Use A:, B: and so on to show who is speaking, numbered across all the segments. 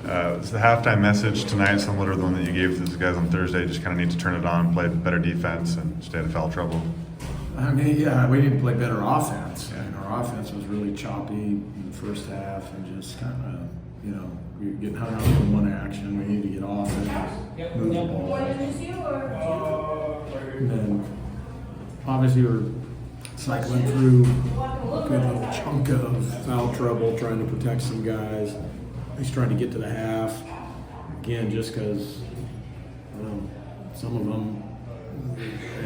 A: Was the halftime message tonight similar to the one that you gave to these guys on Thursday? Just kind of need to turn it on, play better defense, and stay out of foul trouble.
B: I mean, yeah, we need to play better offense. Yeah. And our offense was really choppy in the first half and just kind of, we were getting hung up in one action. We need to get off and move the ball. And then, obviously, we're cycling through a good little chunk of foul trouble, trying to protect some guys. He's trying to get to the half. Again, just because some of them,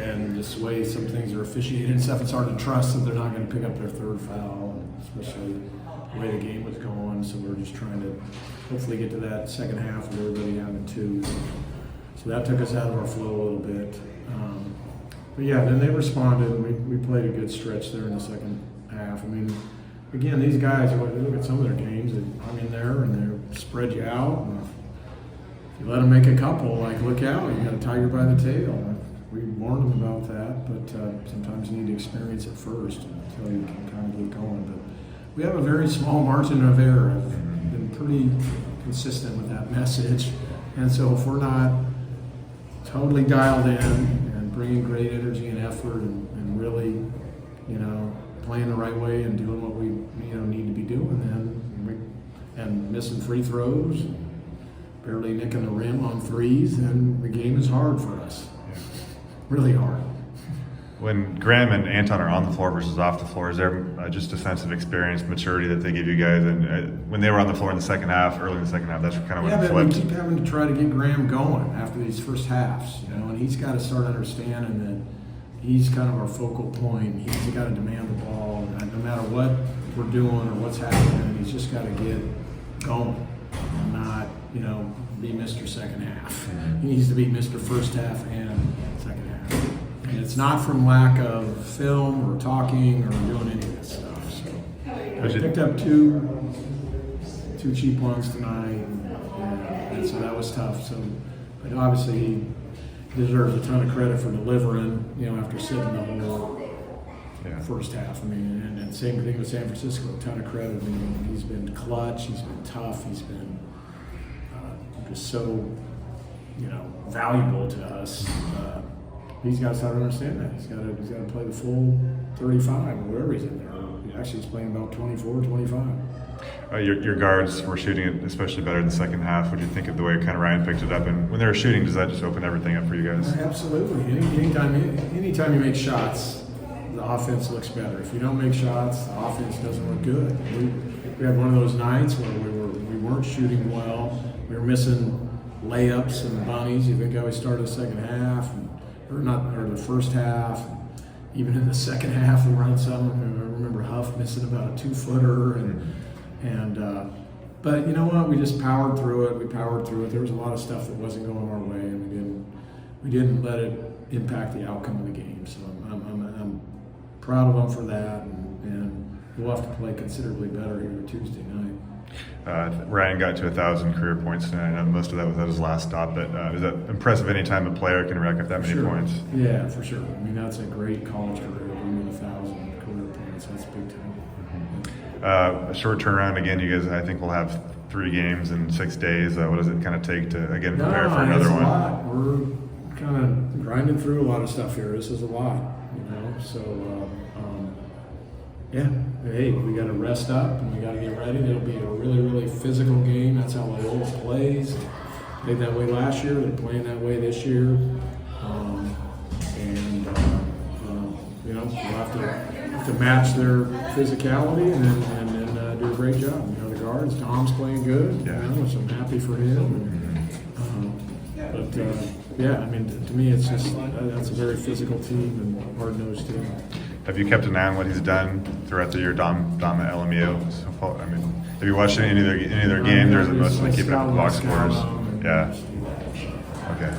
B: and just the way some things are officiated and stuff, it's hard to trust that they're not going to pick up their third foul, especially the way the game was going. So we're just trying to hopefully get to that second half with everybody having two. So that took us out of our flow a little bit. But yeah, then they responded, and we played a good stretch there in the second half. I mean, again, these guys, look at some of their games, they hung in there and they spread you out. And if you let them make a couple, look out, you got a tiger by the tail. We warned them about that, but sometimes you need to experience it first until you can kind of get going. But we have a very small margin of error. I've been pretty consistent with that message. And so if we're not totally dialed in and bringing great energy and effort and really, playing the right way and doing what we need to be doing, and missing free throws, and barely nicking the rim on threes, then the game is hard for us. Really hard.
A: When Graham and Anton are on the floor versus off the floor, is there just defensive experience, maturity that they give you guys? And when they were on the floor in the second half, early in the second half, that's kind of when it flipped.
B: We keep having to try to get Graham going after these first halves, and he's got to start understanding that he's kind of our focal point. He's got to demand the ball, no matter what we're doing or what's happening. He's just got to get going and not, be Mr. Second Half. He needs to be Mr. First Half and Second Half. And it's not from lack of film or talking or doing any of this stuff. So I picked up two cheap ones tonight, and so that was tough. So, but obviously he deserves a ton of credit for delivering, after sitting the whole first half. I mean, and same thing with San Francisco, a ton of credit. I mean, he's been clutch, he's been tough, he's been just so, valuable to us. He's got to start understanding that. He's got to play the full 35 or whatever he's in there. Actually, he's playing about 24, 25.
A: Your guards were shooting it especially better in the second half. What do you think of the way kind of Ryan picked it up? And when they were shooting, does that just open everything up for you guys?
B: Absolutely. Anytime you make shots, the offense looks better. If you don't make shots, the offense doesn't look good. We had one of those nights where we weren't shooting well. We were missing layups and bunnies. You think how we started the second half, or the first half. Even in the second half, we run some. I remember Huff missing about a 2-footer, but you know what? We just powered through it. There was a lot of stuff that wasn't going our way, and we didn't let it impact the outcome of the game. So I'm proud of them for that, and we'll have to play considerably better here Tuesday night.
A: Ryan got to 1,000 career points tonight. I know most of that was at his last stop, but is that impressive any time a player can rack up that many points?
B: Yeah, for sure. I mean, that's a great college career. Bringing 1,000 career points, that's big time.
A: A short turnaround again. You guys, I think, will have 3 games in 6 days. What does it kind of take to again prepare for another one?
B: A lot. We're kind of grinding through a lot of stuff here. This is a lot, So yeah, hey, we got to rest up and we got to get ready. It'll be a really, really physical game. That's how Loyola plays. Played that way last year. They're playing that way this year. We'll have to match their physicality and then do a great job. The guards, Tom's playing good. So I'm happy for him. I mean, to me, it's just that's a very physical team and hard-nosed team.
A: Have you kept an eye on what he's done throughout the year, Dom at LMU? I mean, have you watched any of their games, or is it mostly keeping up with box scores? Yeah. Okay.